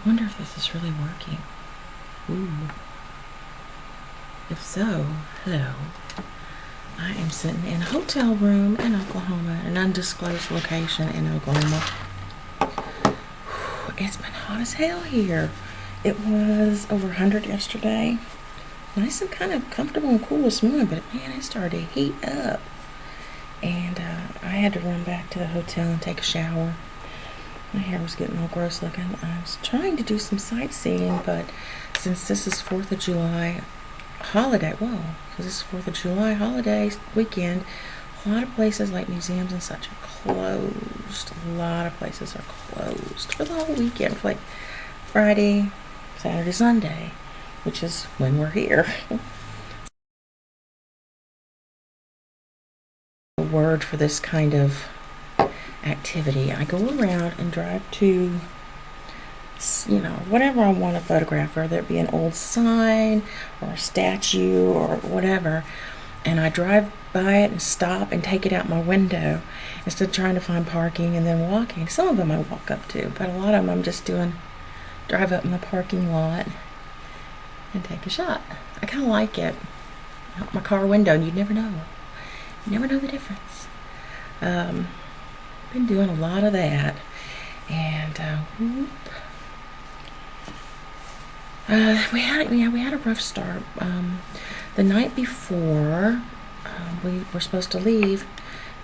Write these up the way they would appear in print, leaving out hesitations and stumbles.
I wonder if this is really working. Ooh. If so, hello. I am sitting in a hotel room in Oklahoma, an undisclosed location in Oklahoma. It's been hot as hell here. It was over 100 yesterday. Nice and kind of comfortable and cool this morning, but man, it started to heat up. And I had to run back to the hotel and take a shower. My hair was getting all gross looking. I was trying to do some sightseeing, but since this is 4th of July holiday, because this is 4th of July holiday weekend, a lot of places like museums and such are closed. A lot of places are closed for the whole weekend, for like Friday, Saturday, Sunday, which is when we're here. A word for this kind of activity. I go around and drive to, whatever I want to photograph, whether it be an old sign or a statue or whatever, and I drive by it and stop and take it out my window instead of trying to find parking and then walking. Some of them I walk up to, but a lot of them I'm just drive up in the parking lot and take a shot. I kind of like it. Out my car window, and you never know. You never know the difference. Been doing a lot of that, and we had a rough start. The night before we were supposed to leave,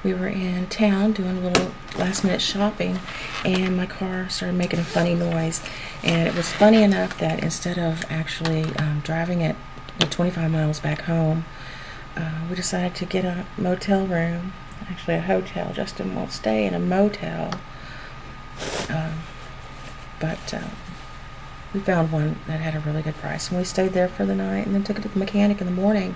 we were in town doing a little last minute shopping, and my car started making a funny noise. And it was funny enough that instead of actually driving it 25 miles back home, we decided to get a motel room. Actually, a hotel. Justin won't stay in a motel. But we found one that had a really good price, and we stayed there for the night and then took it to the mechanic in the morning.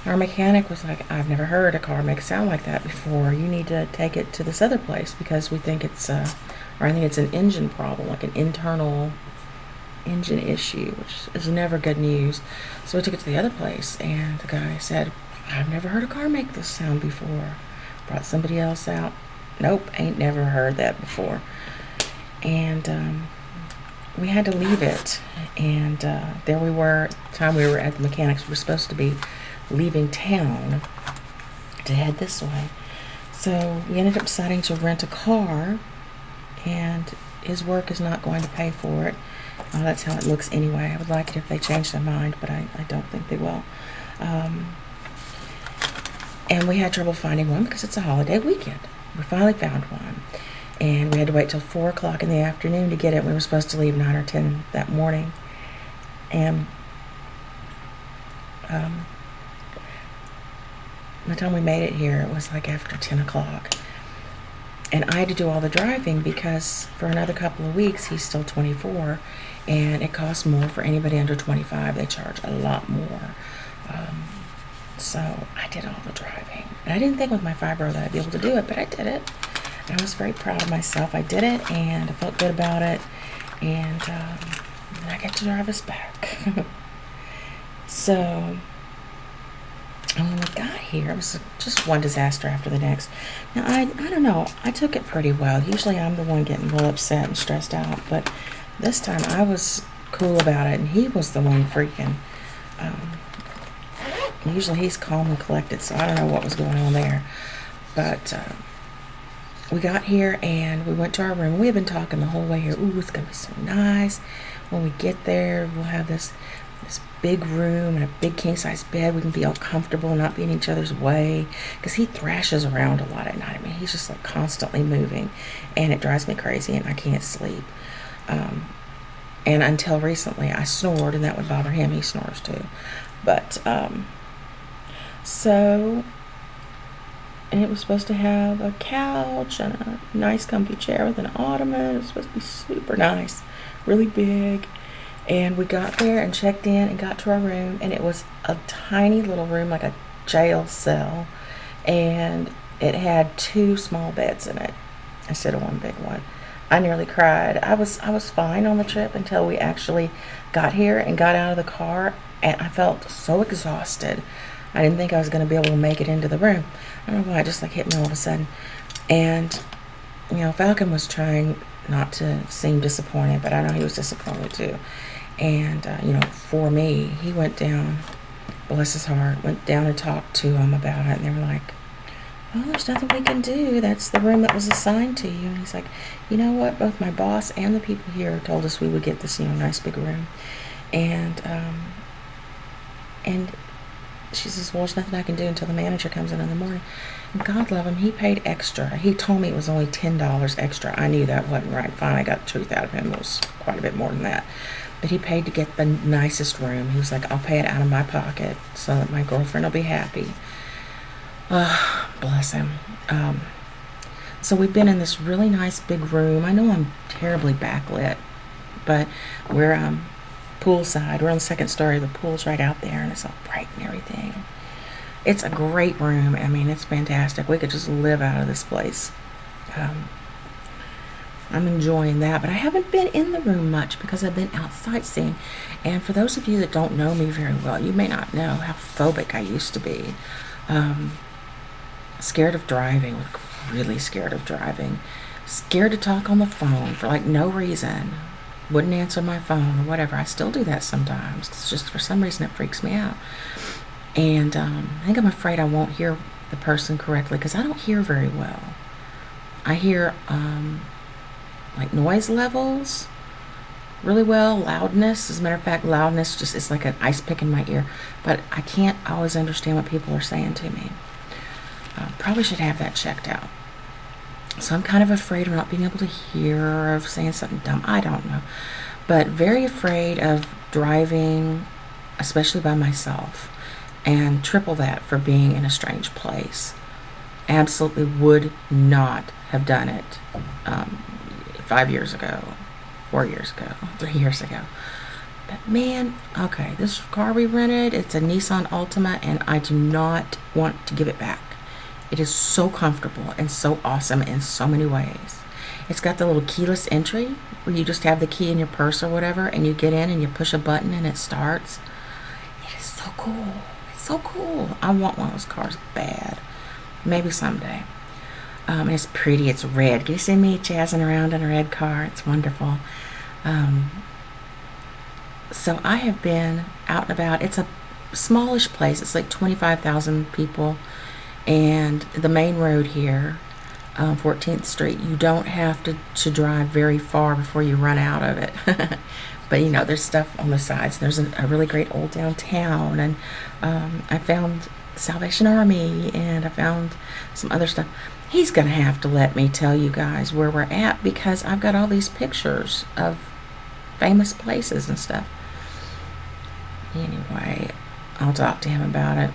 Our mechanic was like, I've never heard a car make a sound like that before. You need to take it to this other place because we think it's, or I think it's an engine problem, like an internal engine issue, which is never good news. So we took it to the other place, and the guy said, I've never heard a car make this sound before. Brought somebody else out. Nope, ain't never heard that before. And we had to leave it. And there we were, the time we were at the mechanics, we were supposed to be leaving town to head this way. So we ended up deciding to rent a car, and his work is not going to pay for it. That's how it looks anyway. I would like it if they change their mind, but I don't think they will. And we had trouble finding one because it's a holiday weekend. We finally found one, and we had to wait till 4 o'clock in the afternoon to get it. We were supposed to leave 9 or 10 that morning, and by the time we made it here, it was like after 10 o'clock. And I had to do all the driving because for another couple of weeks, he's still 24, and it costs more for anybody under 25. They charge a lot more. So I did all the driving. And I didn't think with my fibro that I'd be able to do it, but I did it. And I was very proud of myself. I did it, and I felt good about it. And I get to drive us back. So when we got here, it was just one disaster after the next. Now, I don't know. I took it pretty well. Usually I'm the one getting real upset and stressed out. But this time I was cool about it, and he was the one freaking. Usually he's calm and collected, so I don't know what was going on there. But we got here, and we went to our room. We had been talking the whole way here. Ooh, it's going to be so nice. When we get there, we'll have this big room and a big king-size bed. We can be all comfortable and not be in each other's way, because he thrashes around a lot at night. I mean, he's just like constantly moving, and it drives me crazy, and I can't sleep. And until recently, I snored, and that would bother him. He snores too. But so, and it was supposed to have a couch and a nice comfy chair with an ottoman. It was supposed to be super nice, really big. And we got there and checked in and got to our room, and it was a tiny little room, like a jail cell, and it had 2 small beds in it instead of one big one. I nearly cried. I was fine on the trip until we actually got here and got out of the car, and I felt so exhausted. I didn't think I was going to be able to make it into the room. I don't know why, it just like hit me all of a sudden. And Falcon was trying not to seem disappointed, but I know he was disappointed too. And, for me, he went down, bless his heart, went down and talked to him about it. And they were like, well, there's nothing we can do. That's the room that was assigned to you. And he's like, you know what? Both my boss and the people here told us we would get this, nice big room. And she says, well, there's nothing I can do until the manager comes in the morning. And God love him, he paid extra. He told me it was only $10 extra. I knew that wasn't right. Finally, I got the truth out of him. It was quite a bit more than that. But he paid to get the nicest room. He was like, I'll pay it out of my pocket so that my girlfriend will be happy. Bless him. So we've been in this really nice big room. I know I'm terribly backlit, but we're poolside. We're on the second story. The pool's right out there, and it's all bright and everything. It's a great room. I mean, it's fantastic. We could just live out of this place. I'm enjoying that, but I haven't been in the room much because I've been out sightseeing. And for those of you that don't know me very well, you may not know how phobic I used to be. Scared of driving, really scared of driving. Scared to talk on the phone for like no reason. Wouldn't answer my phone or whatever. I still do that sometimes. It's just for some reason it freaks me out. And I think I'm afraid I won't hear the person correctly because I don't hear very well. I hear like noise levels really well, loudness. As a matter of fact, loudness just is like an ice pick in my ear. But I can't always understand what people are saying to me. Probably should have that checked out. So I'm kind of afraid of not being able to hear or of saying something dumb. I don't know. But very afraid of driving, especially by myself. And triple that for being in a strange place. Absolutely would not have done it 5 years ago, 4 years ago, 3 years ago. But man, okay, this car we rented, it's a Nissan Altima, and I do not want to give it back. It is so comfortable and so awesome in so many ways. It's got the little keyless entry where you just have the key in your purse or whatever, and you get in and you push a button and it starts. It is so cool. It's so cool. I want one of those cars bad. Maybe someday. And it's pretty. It's red. Can you see me jazzing around in a red car? It's wonderful. So I have been out and about. It's a smallish place. It's like 25,000 people. And the main road here, 14th Street, you don't have to drive very far before you run out of it. But, there's stuff on the sides. There's a really great old downtown. And I found Salvation Army, and I found some other stuff. He's going to have to let me tell you guys where we're at because I've got all these pictures of famous places and stuff. Anyway, I'll talk to him about it.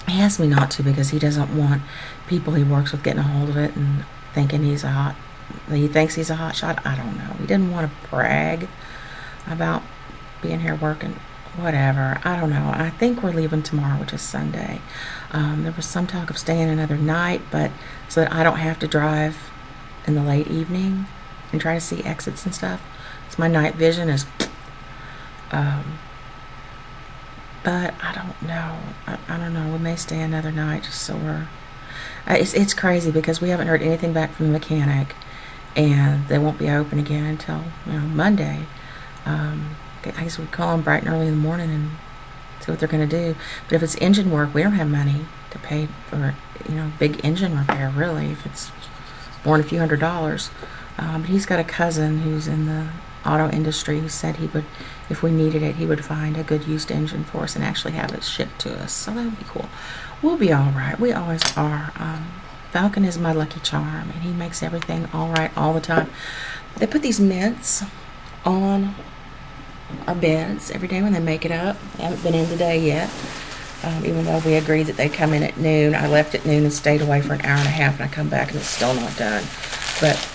He asked me not to because he doesn't want people he works with getting a hold of it and thinking he thinks he's a hot shot. I don't know. He didn't want to brag about being here working. Whatever. I don't know. I think we're leaving tomorrow, which is Sunday. There was some talk of staying another night, but so that I don't have to drive in the late evening and try to see exits and stuff. So my night vision is but I don't know. I don't know. We may stay another night just so we're... It's crazy because we haven't heard anything back from the mechanic, and they won't be open again until Monday. I guess we call them bright and early in the morning and see what they're going to do. But if it's engine work, we don't have money to pay for big engine repair. Really, if it's more than a few $100s. But he's got a cousin who's in the auto industry who said he would, if we needed it, he would find a good used engine for us and actually have it shipped to us. So that would be cool. We'll be all right. We always are. Falcon is my lucky charm, and he makes everything all right all the time. They put these mints on our beds every day when they make it up. They haven't been in today yet, even though we agreed that they'd come in at noon. I left at noon and stayed away for an hour and a half, and I come back and it's still not done. But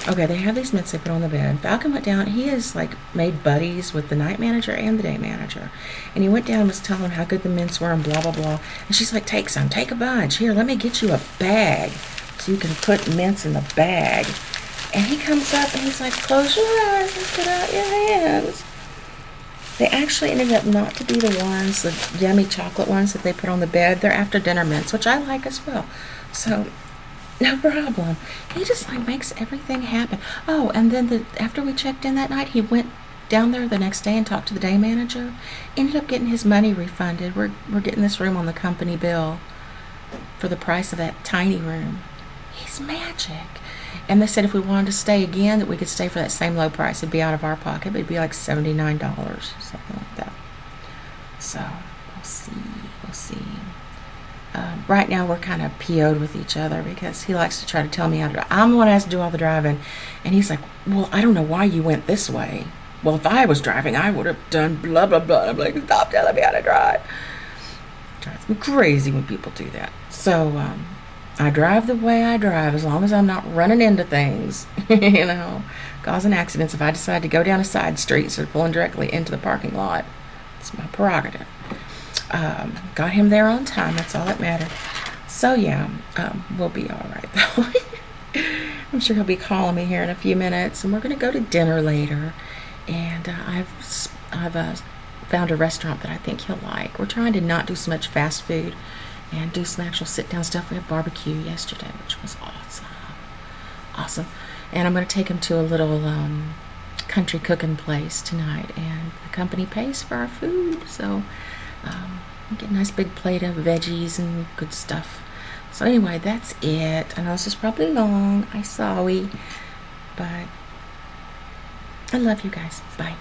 okay, they have these mints they put on the bed. Falcon went down. He has made buddies with the night manager and the day manager. And he went down and was telling them how good the mints were and blah, blah, blah. And she's like, take some. Take a bunch. Here, let me get you a bag so you can put mints in the bag. And he comes up and he's like, close your eyes and put out your hands. They actually ended up not to be the ones, the yummy chocolate ones that they put on the bed. They're after dinner mints, which I like as well. So No problem. He just like makes everything happen. Oh, and then after we checked in that night, he went down there the next day and talked to the day manager. Ended up getting his money refunded. We're getting this room on the company bill for the price of that tiny room. He's magic. And they said if we wanted to stay again, that we could stay for that same low price. It'd be out of our pocket, but it'd be like $79, something like that. So we'll see. We'll see. Right now we're kind of PO'd with each other because he likes to try to tell me how to drive. I'm the one who has to do all the driving, and he's like, well, I don't know why you went this way. Well, if I was driving, I would have done blah blah blah. I'm like, stop telling me how to drive. It drives me crazy when people do that. So I drive the way I drive as long as I'm not running into things, causing accidents. If I decide to go down a side street instead of pulling directly into the parking lot, it's my prerogative. Got him there on time. That's all that mattered. So yeah, we'll be all right though. I'm sure he'll be calling me here in a few minutes, and we're gonna go to dinner later. And I've found a restaurant that I think he'll like. We're trying to not do so much fast food and do some actual sit-down stuff. We had barbecue yesterday, which was awesome. And I'm gonna take him to a little country cooking place tonight, and the company pays for our food, so we get a nice big plate of veggies and good stuff. So anyway, that's it. I know this is probably long. I'm sorry, but I love you guys. Bye.